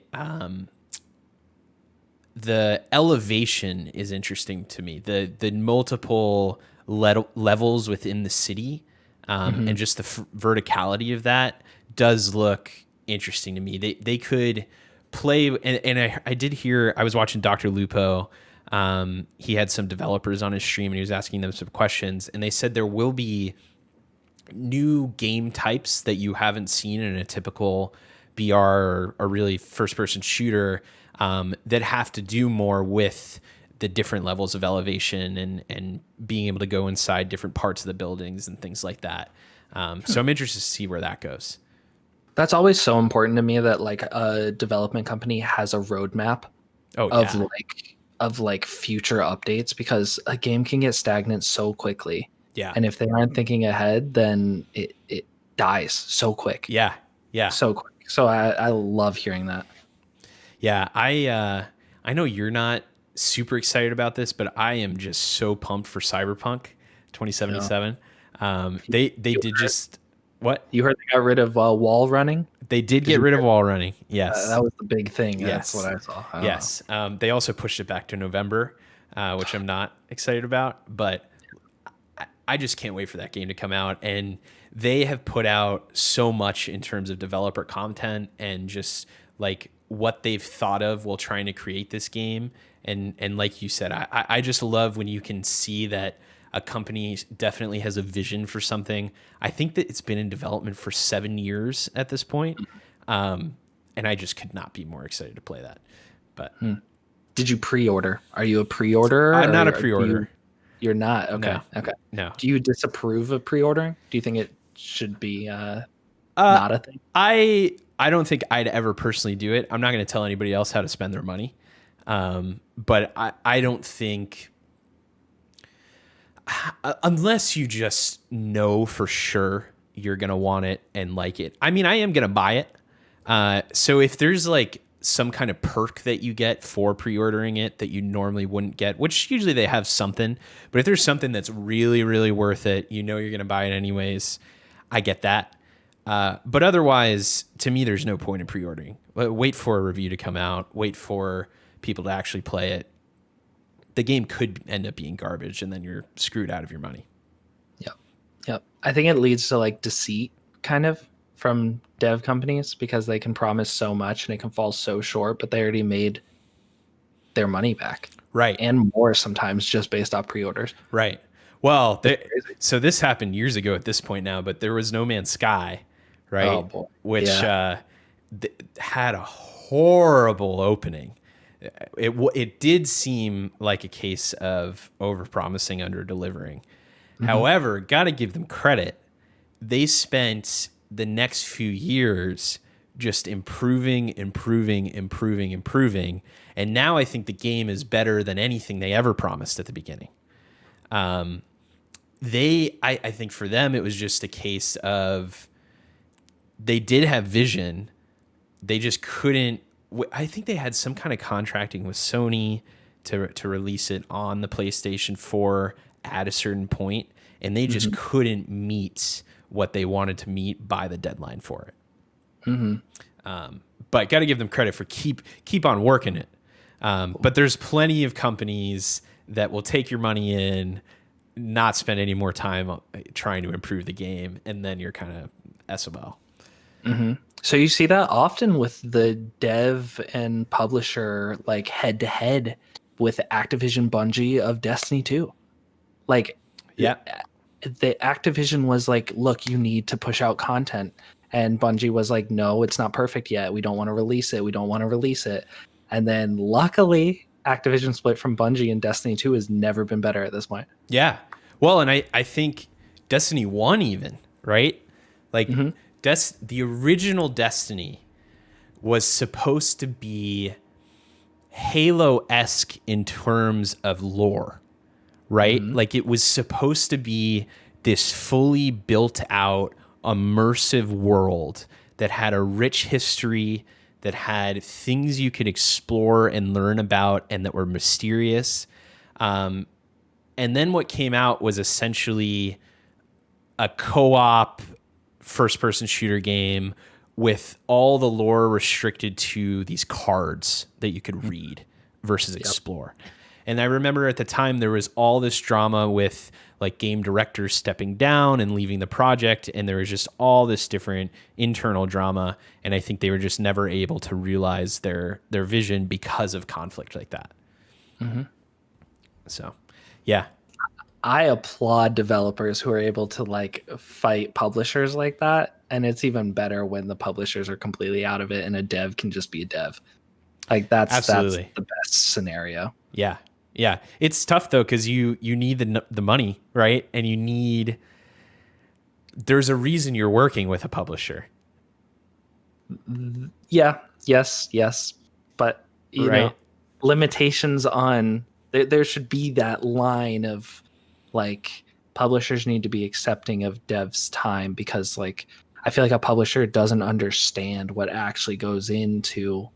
[SPEAKER 1] elevation is interesting to me. The multiple levels within the city, and just the verticality of that does look interesting to me. They could play, and I did hear, I was watching Dr. Lupo. He had some developers on his stream and he was asking them some questions, and they said there will be new game types that you haven't seen in a typical BR or really first-person shooter, that have to do more with the different levels of elevation and being able to go inside different parts of the buildings and things like that. So I'm interested to see where that goes.
[SPEAKER 2] That's always so important to me, that like a development company has a roadmap of future updates, because a game can get stagnant so quickly. Yeah. And if they aren't thinking ahead, then it dies so quick.
[SPEAKER 1] Yeah.
[SPEAKER 2] So quick. So I love hearing that. Yeah,
[SPEAKER 1] I know you're not super excited about this, but I am just so pumped for Cyberpunk 2077. Yeah. They did just what?
[SPEAKER 2] You heard they got rid of wall running?
[SPEAKER 1] They did get rid of wall running. Yes,
[SPEAKER 2] that was the big thing.
[SPEAKER 1] Yes.
[SPEAKER 2] That's what I saw.
[SPEAKER 1] Yes, they also pushed it back to November, which I'm not excited about, but I just can't wait for that game to come out. And they have put out so much in terms of developer content and just like what they've thought of while trying to create this game. And like you said, I just love when you can see that a company definitely has a vision for something. I think that it's been in development for 7 years at this point. And I just could not be more excited to play that. But
[SPEAKER 2] did you pre-order? Are you a pre-order?
[SPEAKER 1] I'm not a pre-order.
[SPEAKER 2] You're not? Okay.
[SPEAKER 1] No.
[SPEAKER 2] Okay.
[SPEAKER 1] No.
[SPEAKER 2] Do you disapprove of pre-ordering? Do you think it should be not a thing?
[SPEAKER 1] I don't think I'd ever personally do it. I'm not going to tell anybody else how to spend their money. But I don't think, unless you just know for sure you're going to want it and like it. I mean, I am going to buy it. So if there's like some kind of perk that you get for pre-ordering it that you normally wouldn't get, which usually they have something, but if there's something that's really, really worth it, you know you're going to buy it anyways, I get that. But otherwise, to me, there's no point in pre-ordering. Wait for a review to come out. Wait for people to actually play it. The game could end up being garbage, and then you're screwed out of your money.
[SPEAKER 2] Yep. I think it leads to like deceit kind of from dev companies because they can promise so much and it can fall so short, but they already made their money back.
[SPEAKER 1] Right.
[SPEAKER 2] And more sometimes just based off pre-orders.
[SPEAKER 1] Right. Well, so this happened years ago at this point now, but there was No Man's Sky, right?
[SPEAKER 2] Oh, boy.
[SPEAKER 1] Which had a horrible opening. It did seem like a case of overpromising, under-delivering. Mm-hmm. However, got to give them credit. They spent the next few years just improving. And now I think the game is better than anything they ever promised at the beginning. I think for them, it was just a case of they did have vision. They just couldn't. I think they had some kind of contracting with Sony to release it on the PlayStation 4 at a certain point, and they just couldn't meet what they wanted to meet by the deadline for it. But got to give them credit for keep on working it. But there's plenty of companies that will take your money in, not spend any more time trying to improve the game, and then you're kind of SOL.
[SPEAKER 2] So you see that often with the dev and publisher, like head to head with Activision Bungie of Destiny 2. Like,
[SPEAKER 1] yeah,
[SPEAKER 2] the Activision was like, look, you need to push out content. And Bungie was like, no, it's not perfect yet. We don't want to release it. And then luckily, Activision split from Bungie, and Destiny 2 has never been better at this point.
[SPEAKER 1] Yeah. Well, and I think Destiny 1 even, right? Like, the original Destiny was supposed to be Halo-esque in terms of lore, right? Like, it was supposed to be this fully built out, immersive world that had a rich history, that had things you could explore and learn about and that were mysterious. And then what came out was essentially a co-op first-person shooter game with all the lore restricted to these cards that you could read versus explore. And I remember at the time there was all this drama with like game directors stepping down and leaving the project, and there was just all this different internal drama, and I think they were just never able to realize their vision because of conflict like that. So, yeah.
[SPEAKER 2] I applaud developers who are able to like fight publishers like that, and it's even better when the publishers are completely out of it and a dev can just be a dev. Like that's the best scenario.
[SPEAKER 1] Yeah. Yeah. It's tough though, because you need the money, right? And there's a reason you're working with a publisher.
[SPEAKER 2] Yeah. Yes. But you know, limitations on there should be that line of like publishers need to be accepting of devs' time, because like I feel like a publisher doesn't understand what actually goes into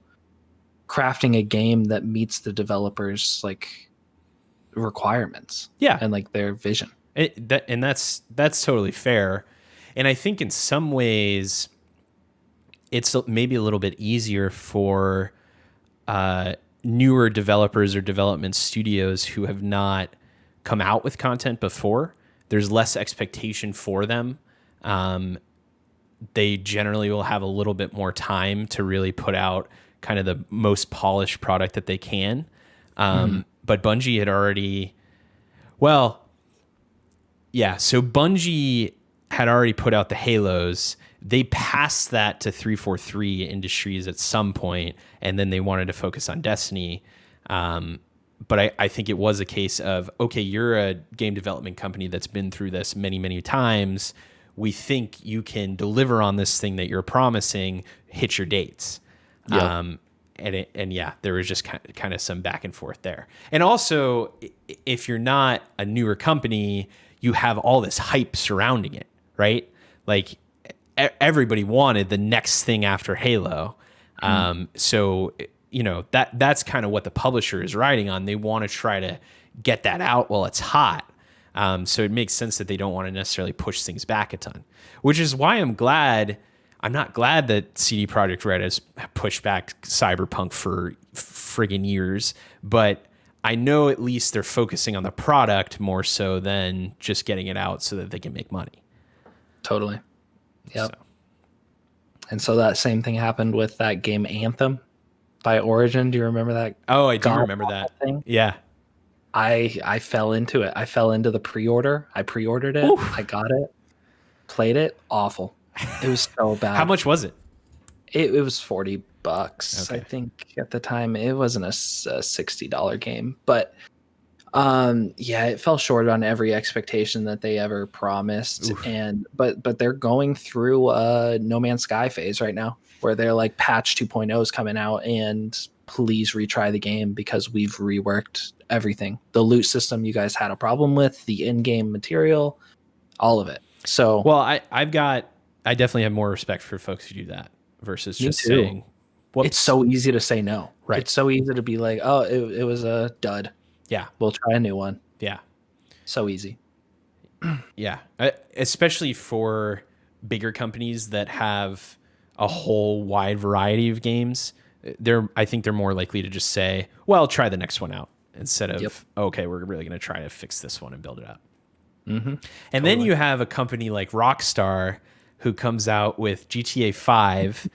[SPEAKER 2] crafting a game that meets the developers like requirements, and like their vision.
[SPEAKER 1] And that's totally fair. And I think in some ways it's maybe a little bit easier for newer developers or development studios who have not come out with content before. There's less expectation for them. They generally will have a little bit more time to really put out kind of the most polished product that they can. But Bungie had already, so Bungie had already put out the Halos. They passed that to 343 Industries at some point, and then they wanted to focus on Destiny. But I think it was a case of, okay, you're a game development company that's been through this many, many times. we think you can deliver on this thing that you're promising, hit your dates.
[SPEAKER 2] Yep.
[SPEAKER 1] And yeah, there was just kind of some back and forth there. And also, if you're not a newer company, you have all this hype surrounding it, right? Like everybody wanted the next thing after Halo. So, that's kind of what the publisher is riding on. They want to try to get that out while it's hot. So it makes sense that they don't want to necessarily push things back a ton, which is why I'm not glad that CD Projekt Red has pushed back Cyberpunk for friggin' years, but I know at least they're focusing on the product more so than just getting it out so that they can make money.
[SPEAKER 2] Totally. Yep.
[SPEAKER 1] So.
[SPEAKER 2] And so that same thing happened with that game Anthem by Origin. Do you remember that?
[SPEAKER 1] Oh, I do remember that
[SPEAKER 2] thing.
[SPEAKER 1] Yeah.
[SPEAKER 2] I fell into it. I fell into the pre-order. I pre-ordered it. Oof. I got it. Played it. Awful. It was so bad.
[SPEAKER 1] How much was it?
[SPEAKER 2] It was $40, okay. I think at the time. It wasn't a $60 game, but it fell short on every expectation that they ever promised. Oof. But they're going through a No Man's Sky phase right now, where they're like patch 2.0 is coming out, and please retry the game because we've reworked everything. The loot system you guys had a problem with, the in-game material, all of it. So
[SPEAKER 1] well, I definitely have more respect for folks who do that versus just saying,
[SPEAKER 2] whoops. It's so easy to say no. Right. It's so easy to be like, oh, it was a dud.
[SPEAKER 1] Yeah.
[SPEAKER 2] We'll try a new one.
[SPEAKER 1] Yeah. So
[SPEAKER 2] easy.
[SPEAKER 1] Yeah. Especially for bigger companies that have a whole wide variety of games. I think they're more likely to just say, well, try the next one out instead of, okay, we're really going to try to fix this one and build it up.
[SPEAKER 2] Mm-hmm.
[SPEAKER 1] And then you have a company like Rockstar who comes out with GTA 5,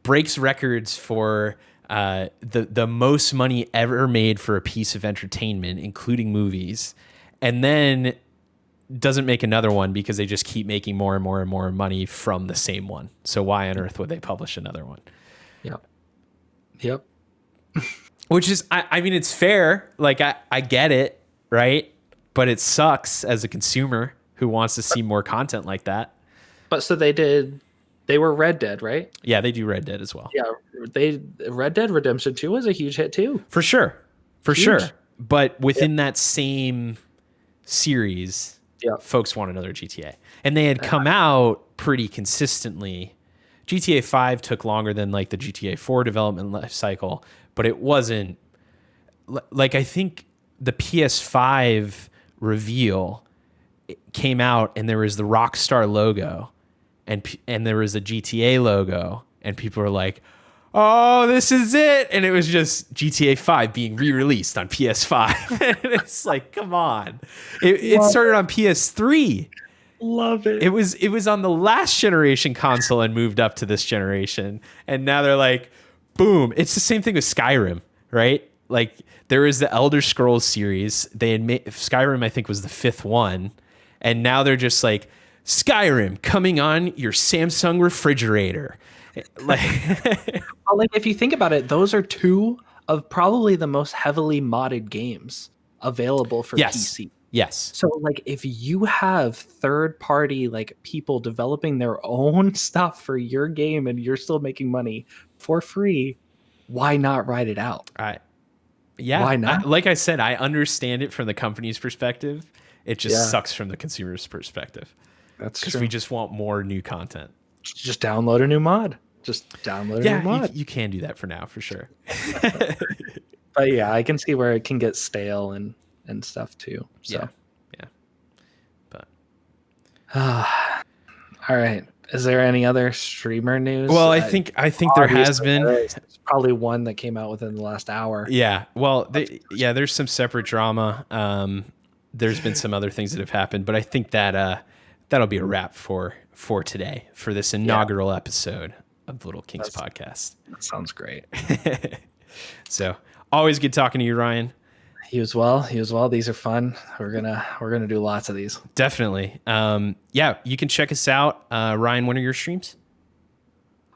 [SPEAKER 1] breaks records for the most money ever made for a piece of entertainment, including movies, and then doesn't make another one because they just keep making more and more and more money from the same one. So why on earth would they publish another one?
[SPEAKER 2] Yep.
[SPEAKER 1] Which is, I mean, it's fair. Like, I get it, right? But it sucks as a consumer who wants to see more content like that.
[SPEAKER 2] But so they were Red Dead, right?
[SPEAKER 1] Yeah, they do Red Dead as well.
[SPEAKER 2] Yeah, Red Dead Redemption 2 was a huge hit too.
[SPEAKER 1] For sure. But within that same series, folks want another GTA. And they had come out pretty consistently. GTA 5 took longer than like the GTA 4 development life cycle, but it wasn't like, I think the PS5 reveal came out and there was the Rockstar logo and there was a GTA logo and people were like, oh, this is it. And it was just GTA 5 being re-released on PS5. And it's like, come on. It started on PS3.
[SPEAKER 2] Love it.
[SPEAKER 1] It was on the last generation console and moved up to this generation. And now they're like, boom. It's the same thing with Skyrim, right? Like there is the Elder Scrolls series. They had Skyrim, I think, was the 5th one. And now they're just like, Skyrim coming on your Samsung refrigerator. Like
[SPEAKER 2] if you think about it, those are two of probably the most heavily modded games available for PC.
[SPEAKER 1] Yes.
[SPEAKER 2] So like if you have third party like people developing their own stuff for your game and you're still making money for free, why not write it out?
[SPEAKER 1] Why not? Like I said, I understand it from the company's perspective. It just sucks from the consumer's perspective.
[SPEAKER 2] That's true.
[SPEAKER 1] Because we just want more new content.
[SPEAKER 2] Just download a new mod.
[SPEAKER 1] You can do that for now, for sure.
[SPEAKER 2] But yeah, I can see where it can get stale and stuff too. So
[SPEAKER 1] yeah. But
[SPEAKER 2] all right. Is there any other streamer news?
[SPEAKER 1] Well, I think there has been.
[SPEAKER 2] There's probably one that came out within the last hour.
[SPEAKER 1] Yeah. Well, there's some separate drama. There's been some other things that have happened, but I think that that'll be a wrap for today, for this inaugural episode of the Little Kings podcast.
[SPEAKER 2] That sounds great.
[SPEAKER 1] So always good talking to you, Ryan.
[SPEAKER 2] You as well. These are fun. We're gonna do lots of these.
[SPEAKER 1] Definitely. You can check us out. Ryan, when are your streams?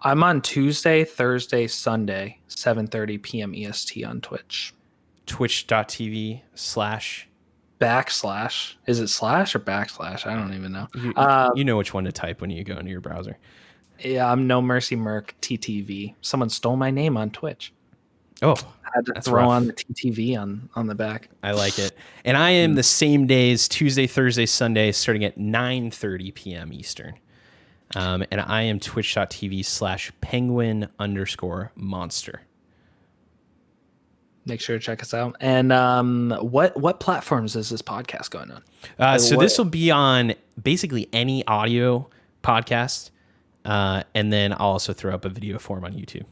[SPEAKER 2] I'm on Tuesday, Thursday, Sunday, 7:30 p.m. EST on Twitch.
[SPEAKER 1] Twitch.tv/Ryan
[SPEAKER 2] backslash. Is it slash or backslash? I don't even know.
[SPEAKER 1] You know which one to type when you go into your browser.
[SPEAKER 2] Yeah, I'm No Mercy Merc TTV. Someone stole my name on Twitch.
[SPEAKER 1] Oh,
[SPEAKER 2] I had to throw on the TTV on the back.
[SPEAKER 1] I like it. And I am the same days, Tuesday, Thursday, Sunday, starting at 9:30 p.m. Eastern. And I am twitch.tv/penguin_monster.
[SPEAKER 2] Make sure to check us out. And what platforms is this podcast going on?
[SPEAKER 1] So this will be on basically any audio podcast. And then I'll also throw up a video form on YouTube.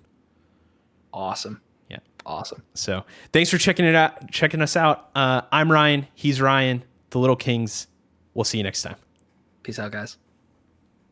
[SPEAKER 2] Awesome.
[SPEAKER 1] Yeah.
[SPEAKER 2] Awesome.
[SPEAKER 1] So thanks for checking us out. I'm Ryan. He's Ryan. The Little Kings. We'll see you next time.
[SPEAKER 2] Peace out, guys.